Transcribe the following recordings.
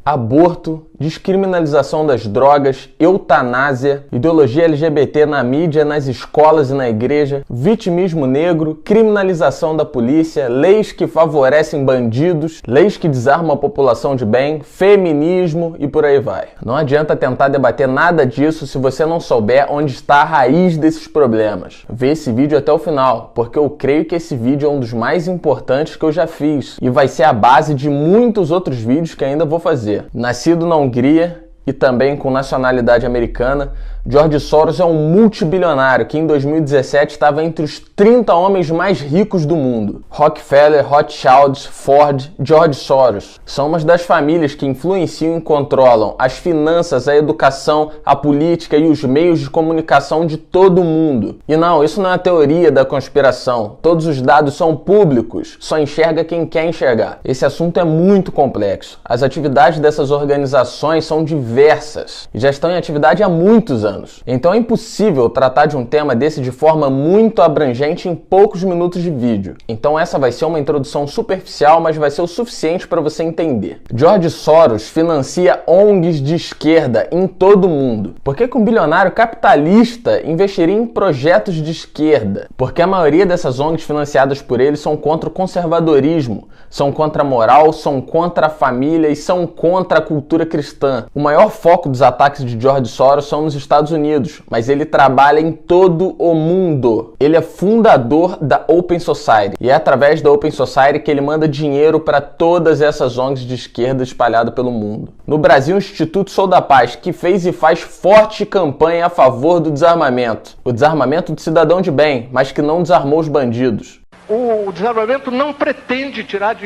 Aborto, descriminalização das drogas, eutanásia, ideologia LGBT na mídia, nas escolas e na igreja, vitimismo negro, criminalização da polícia, leis que favorecem bandidos, leis que desarmam a população de bem, feminismo e por aí vai. Não adianta tentar debater nada disso se você não souber onde está a raiz desses problemas. Vê esse vídeo até o final, porque eu creio que esse vídeo é um dos mais importantes que eu já fiz e vai ser a base de muitos outros vídeos que ainda vou fazer. Nascido na Hungria e também com nacionalidade americana, George Soros é um multibilionário que em 2017 estava entre os 30 homens mais ricos do mundo. Rockefeller, Rothschild, Ford, George Soros são uma das famílias que influenciam e controlam as finanças, a educação, a política e os meios de comunicação de todo o mundo. E não, isso não é a teoria da conspiração. Todos os dados são públicos, só enxerga quem quer enxergar. Esse assunto é muito complexo. As atividades dessas organizações são diversas e já estão em atividade há muitos anos. Então é impossível tratar de um tema desse de forma muito abrangente em poucos minutos de vídeo. Então essa vai ser uma introdução superficial, mas vai ser o suficiente para você entender. George Soros financia ONGs de esquerda em todo o mundo. Por que um bilionário capitalista investiria em projetos de esquerda? Porque a maioria dessas ONGs financiadas por ele são contra o conservadorismo, são contra a moral, são contra a família e são contra a cultura cristã. O maior foco dos ataques de George Soros são nos Estados Unidos, mas ele trabalha em todo o mundo. Ele é fundador da Open Society e é através da Open Society que ele manda dinheiro para todas essas ONGs de esquerda espalhadas pelo mundo. No Brasil, o Instituto Sou da Paz, que fez e faz forte campanha a favor do desarmamento. O desarmamento do cidadão de bem, mas que não desarmou os bandidos. O desarmamento não pretende tirar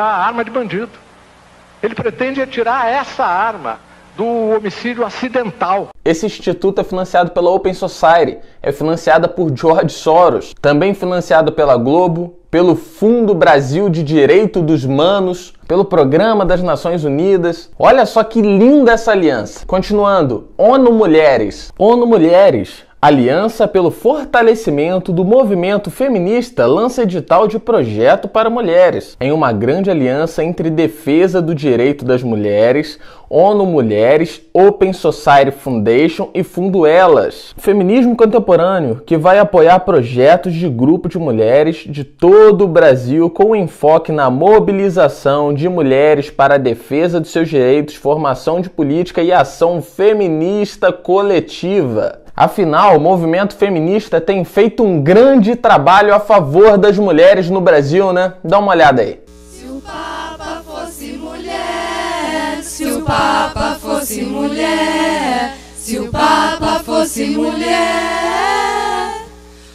a arma de bandido. Ele pretende tirar essa arma do homicídio acidental. Esse instituto é financiado pela Open Society, é financiada por George Soros, também financiado pela Globo, pelo Fundo Brasil de Direito dos Manos, pelo Programa das Nações Unidas. Olha só que linda essa aliança. Continuando, ONU Mulheres. ONU Mulheres, Aliança pelo Fortalecimento do Movimento Feminista, lança edital de projeto para mulheres. Em uma grande aliança entre defesa do direito das mulheres, ONU Mulheres, Open Society Foundation e Fundo Elas. Feminismo contemporâneo, que vai apoiar projetos de grupo de mulheres de todo o Brasil com enfoque na mobilização de mulheres para a defesa dos seus direitos, formação de política e ação feminista coletiva. Afinal, o movimento feminista tem feito um grande trabalho a favor das mulheres no Brasil, né? Dá uma olhada aí. Se o Papa fosse mulher, se o Papa fosse mulher, se o Papa fosse mulher,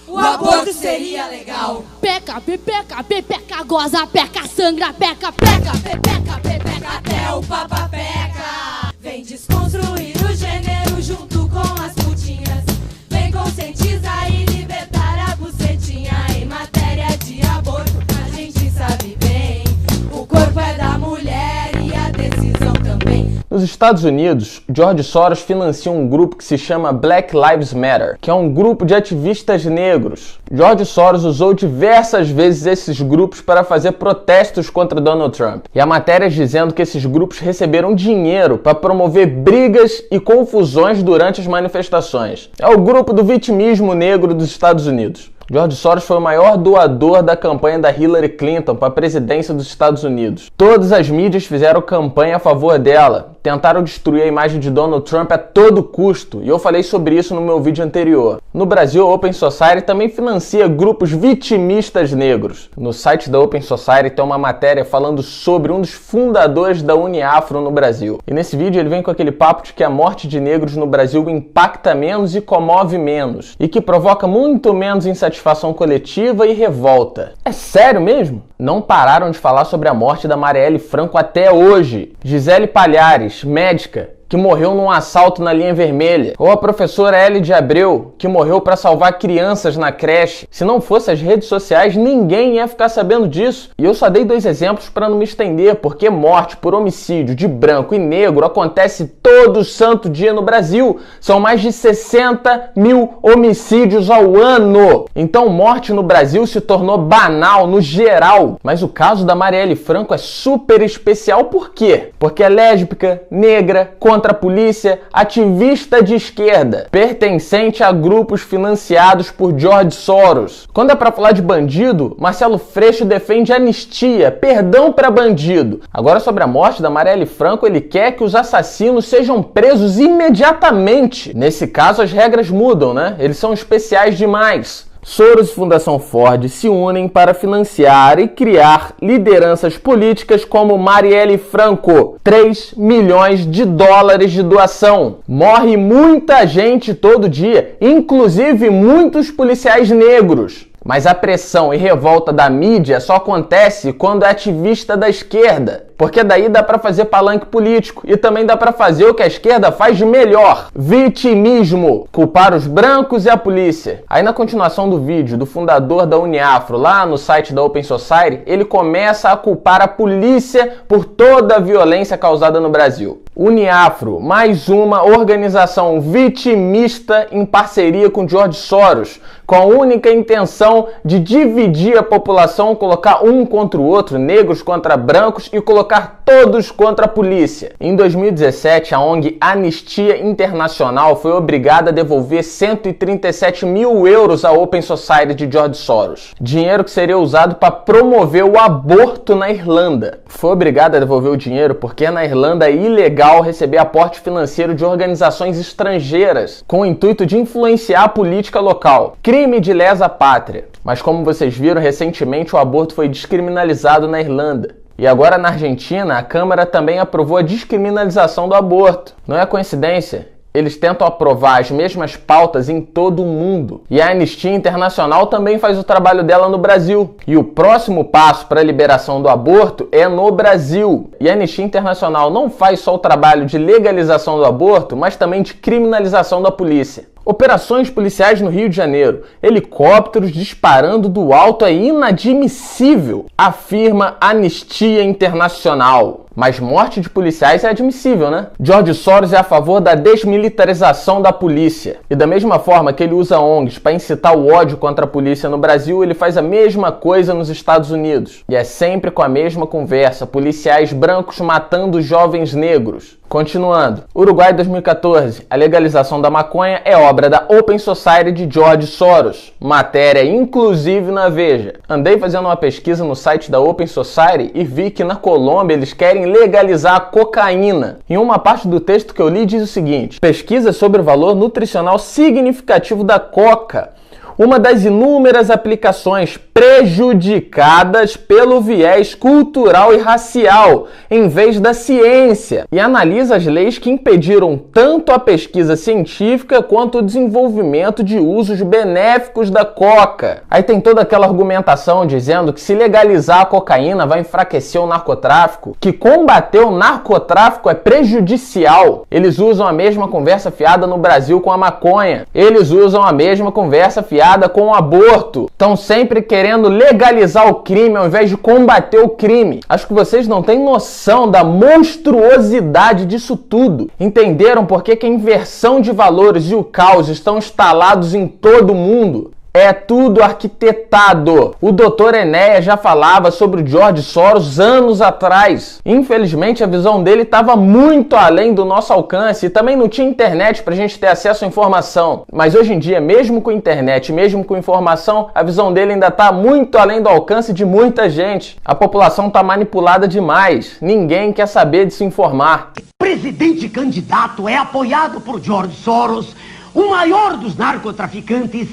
o aborto seria legal. Peca, pepeca, pepeca, goza, peca, sangra, peca, peca, pepeca, pepeca, até o Papa peca. Vem desconstruir o gênero junto com as putinhas. Vem conscientizar e libertar a bucetinha. Em matéria de aborto, a gente sabe bem. O corpo é da mulher e a decisão também. Nos Estados Unidos, George Soros financia um grupo que se chama Black Lives Matter, que é um grupo de ativistas negros. George Soros usou diversas vezes esses grupos para fazer protestos contra Donald Trump. E há matérias dizendo que esses grupos receberam dinheiro para promover brigas e confusões durante as manifestações. É o grupo do vitimismo negro dos Estados Unidos. George Soros foi o maior doador da campanha da Hillary Clinton para a presidência dos Estados Unidos. Todas as mídias fizeram campanha a favor dela, tentaram destruir a imagem de Donald Trump a todo custo, e eu falei sobre isso no meu vídeo anterior. No Brasil, a Open Society também financia grupos vitimistas negros. No site da Open Society tem uma matéria falando sobre um dos fundadores da Uniafro no Brasil. E nesse vídeo ele vem com aquele papo de que a morte de negros no Brasil impacta menos e comove menos, e que provoca muito menos insatisfação coletiva e revolta. É sério mesmo? Não pararam de falar sobre a morte da Marielle Franco até hoje. Gisele Palhares, médica, que morreu num assalto na linha vermelha, ou a professora L de Abreu, que morreu para salvar crianças na creche. Se não fosse as redes sociais, ninguém ia ficar sabendo disso. E eu só dei 2 exemplos para não me estender, porque morte por homicídio de branco e negro acontece todo santo dia no Brasil. São mais de 60 mil homicídios ao ano. Então morte no Brasil se tornou banal no geral. Mas o caso da Marielle Franco é super especial. Por quê? Porque é lésbica, negra, contra a polícia, ativista de esquerda, pertencente a grupos financiados por George Soros. Quando é pra falar de bandido, Marcelo Freixo defende anistia, perdão para bandido. Agora, sobre a morte da Marielle Franco, ele quer que os assassinos sejam presos imediatamente. Nesse caso, as regras mudam, né? Eles são especiais demais. Soros e Fundação Ford se unem para financiar e criar lideranças políticas como Marielle Franco. 3 milhões de dólares de doação. Morre muita gente todo dia, inclusive muitos policiais negros. Mas a pressão e revolta da mídia só acontece quando é ativista da esquerda. Porque daí dá pra fazer palanque político e também dá pra fazer o que a esquerda faz de melhor: vitimismo, culpar os brancos e a polícia. Aí na continuação do vídeo do fundador da Uniafro, lá no site da Open Society, ele começa a culpar a polícia por toda a violência causada no Brasil. Uniafro, mais uma organização vitimista em parceria com George Soros, com a única intenção de dividir a população, colocar um contra o outro, negros contra brancos, e colocar todos contra a polícia. Em 2017, a ONG Anistia Internacional foi obrigada a devolver 137 mil euros à Open Society de George Soros. Dinheiro que seria usado para promover o aborto na Irlanda. Foi obrigada a devolver o dinheiro porque na Irlanda é ilegal receber aporte financeiro de organizações estrangeiras, com o intuito de influenciar a política local. Crime de lesa pátria. Mas como vocês viram, recentemente o aborto foi descriminalizado na Irlanda. E agora na Argentina, a Câmara também aprovou a descriminalização do aborto. Não é coincidência? Eles tentam aprovar as mesmas pautas em todo o mundo. E a Anistia Internacional também faz o trabalho dela no Brasil. E o próximo passo para a liberação do aborto é no Brasil. E a Anistia Internacional não faz só o trabalho de legalização do aborto, mas também de criminalização da polícia. Operações policiais no Rio de Janeiro. Helicópteros disparando do alto é inadmissível, afirma Anistia Internacional. Mas morte de policiais é admissível, né? George Soros é a favor da desmilitarização da polícia. E da mesma forma que ele usa ONGs para incitar o ódio contra a polícia no Brasil, ele faz a mesma coisa nos Estados Unidos. E é sempre com a mesma conversa: policiais brancos matando jovens negros. Continuando. Uruguai 2014. A legalização da maconha é obra da Open Society de George Soros. Matéria inclusive na Veja. Andei fazendo uma pesquisa no site da Open Society e vi que na Colômbia eles querem legalizar a cocaína. Em uma parte do texto que eu li diz o seguinte: pesquisa sobre o valor nutricional significativo da coca, uma das inúmeras aplicações prejudicadas pelo viés cultural e racial, em vez da ciência, e analisa as leis que impediram tanto a pesquisa científica quanto o desenvolvimento de usos benéficos da coca. Aí tem toda aquela argumentação dizendo que se legalizar a cocaína vai enfraquecer o narcotráfico, que combater o narcotráfico é prejudicial. Eles usam a mesma conversa fiada no Brasil com a maconha. Eles usam a mesma conversa fiada com o aborto. Estão sempre querendo legalizar o crime ao invés de combater o crime. Acho que vocês não têm noção da monstruosidade disso tudo. Entenderam por que a inversão de valores e o caos estão instalados em todo o mundo? É tudo arquitetado. O Dr. Enéas já falava sobre o George Soros anos atrás. Infelizmente, a visão dele estava muito além do nosso alcance e também não tinha internet para a gente ter acesso à informação. Mas hoje em dia, mesmo com internet, mesmo com informação, a visão dele ainda está muito além do alcance de muita gente. A população está manipulada demais. Ninguém quer saber de se informar. Presidente candidato é apoiado por George Soros, o maior dos narcotraficantes,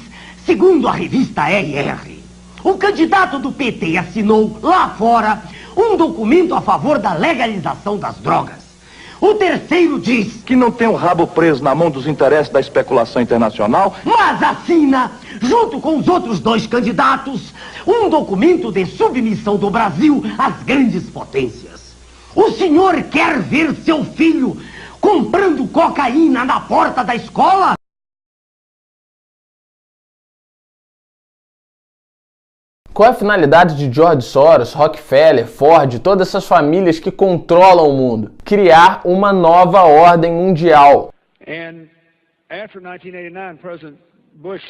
segundo a revista RR. O candidato do PT assinou lá fora um documento a favor da legalização das drogas. O terceiro diz que não tem o rabo preso na mão dos interesses da especulação internacional, mas assina, junto com os outros 2 candidatos, um documento de submissão do Brasil às grandes potências. O senhor quer ver seu filho comprando cocaína na porta da escola? Qual é a finalidade de George Soros, Rockefeller, Ford, todas essas famílias que controlam o mundo? Criar uma nova ordem mundial. And after 1989, President Bush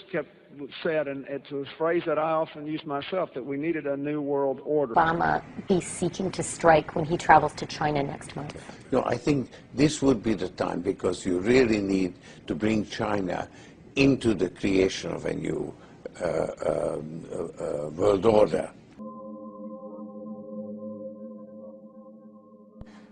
said, and it's a phrase that I often use myself, that we needed a new world order. Obama be seeking to strike when he travels to China next month? No, I think this would be the time, because you really need to bring China into the creation of a new world order.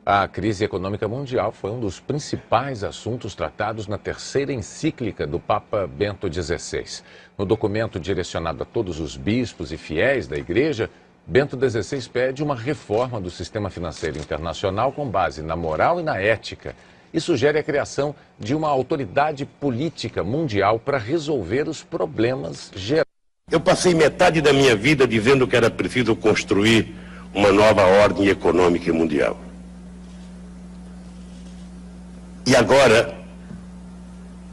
A crise econômica mundial foi um dos principais assuntos tratados na terceira encíclica do Papa Bento XVI. No documento direcionado a todos os bispos e fiéis da Igreja, Bento XVI pede uma reforma do sistema financeiro internacional com base na moral e na ética e sugere a criação de uma autoridade política mundial para resolver os problemas gerais. Eu passei metade da minha vida dizendo que era preciso construir uma nova ordem econômica mundial. E agora,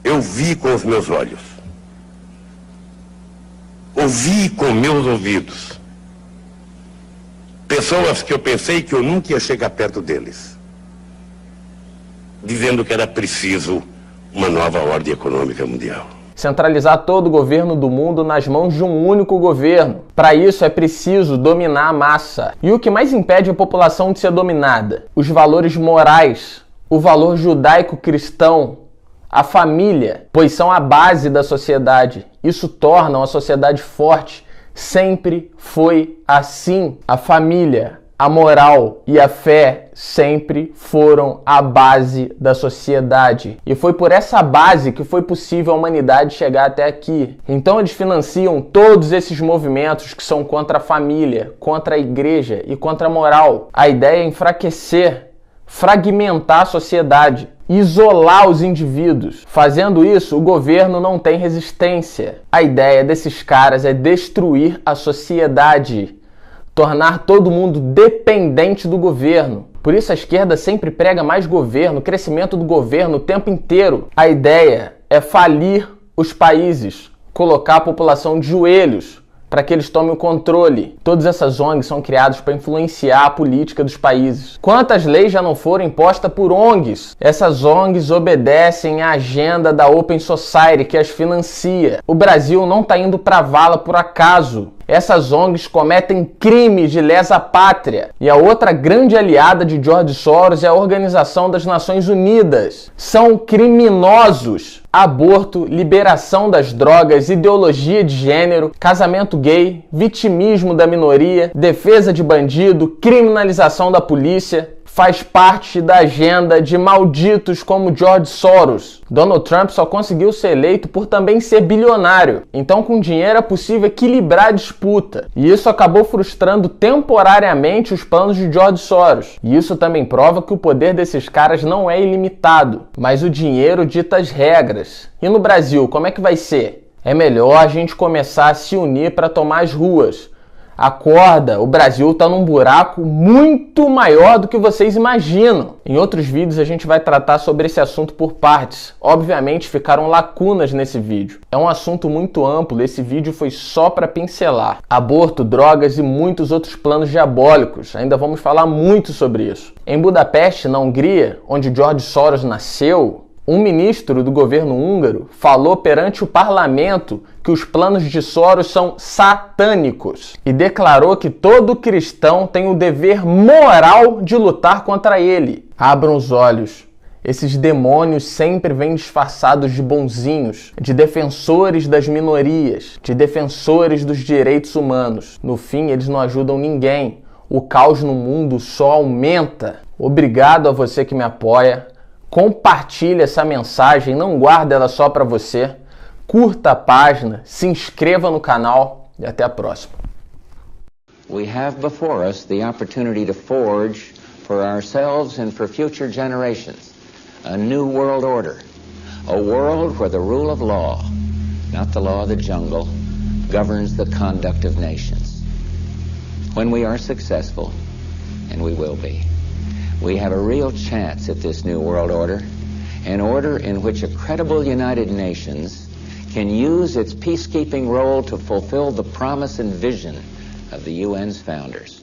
eu vi com os meus olhos, ouvi com meus ouvidos, pessoas que eu pensei que eu nunca ia chegar perto deles, dizendo que era preciso uma nova ordem econômica mundial. Centralizar todo o governo do mundo nas mãos de um único governo. Para isso é preciso dominar a massa. E o que mais impede a população de ser dominada? Os valores morais. O valor judaico-cristão, a família, pois são a base da sociedade. Isso torna uma sociedade forte. Sempre foi assim. A família, a moral e a fé sempre foram a base da sociedade. E foi por essa base que foi possível a humanidade chegar até aqui. Então eles financiam todos esses movimentos que são contra a família, contra a igreja e contra a moral. A ideia é enfraquecer, fragmentar a sociedade, isolar os indivíduos. Fazendo isso, o governo não tem resistência. A ideia desses caras é destruir a sociedade, tornar todo mundo dependente do governo. Por isso a esquerda sempre prega mais governo, crescimento do governo o tempo inteiro. A ideia é falir os países, colocar a população de joelhos, para que eles tomem o controle. Todas essas ONGs são criadas para influenciar a política dos países. Quantas leis já não foram impostas por ONGs? Essas ONGs obedecem à agenda da Open Society, que as financia. O Brasil não está indo para a vala por acaso. Essas ONGs cometem crimes de lesa pátria. E a outra grande aliada de George Soros é a Organização das Nações Unidas. São criminosos. Aborto, liberação das drogas, ideologia de gênero, casamento gay, vitimismo da minoria, defesa de bandido, criminalização da polícia. Faz parte da agenda de malditos como George Soros. Donald Trump só conseguiu ser eleito por também ser bilionário. Então, com dinheiro é possível equilibrar a disputa. E isso acabou frustrando temporariamente os planos de George Soros. E isso também prova que o poder desses caras não é ilimitado, mas o dinheiro dita as regras. E no Brasil, como é que vai ser? É melhor a gente começar a se unir para tomar as ruas. Acorda, o Brasil está num buraco muito maior do que vocês imaginam. Em outros vídeos a gente vai tratar sobre esse assunto por partes. Obviamente ficaram lacunas nesse vídeo. É um assunto muito amplo, esse vídeo foi só para pincelar. Aborto, drogas e muitos outros planos diabólicos. Ainda vamos falar muito sobre isso. Em Budapeste, na Hungria, onde George Soros nasceu, um ministro do governo húngaro falou perante o parlamento que os planos de Soros são satânicos e declarou que todo cristão tem o dever moral de lutar contra ele. Abram os olhos. Esses demônios sempre vêm disfarçados de bonzinhos, de defensores das minorias, de defensores dos direitos humanos. No fim, eles não ajudam ninguém. O caos no mundo só aumenta. Obrigado a você que me apoia. Compartilhe essa mensagem, não guarde ela só para você. Curta a página, se inscreva no canal e até a próxima. We have before us the opportunity to forge for ourselves and for future generations a new world order, a world where the rule of law, not the law of the jungle, governs the conduct of nations. When we are successful, and we will be, we have a real chance at this new world order an order in which a credible United Nations can use its peacekeeping role to fulfill the promise and vision of the UN's founders.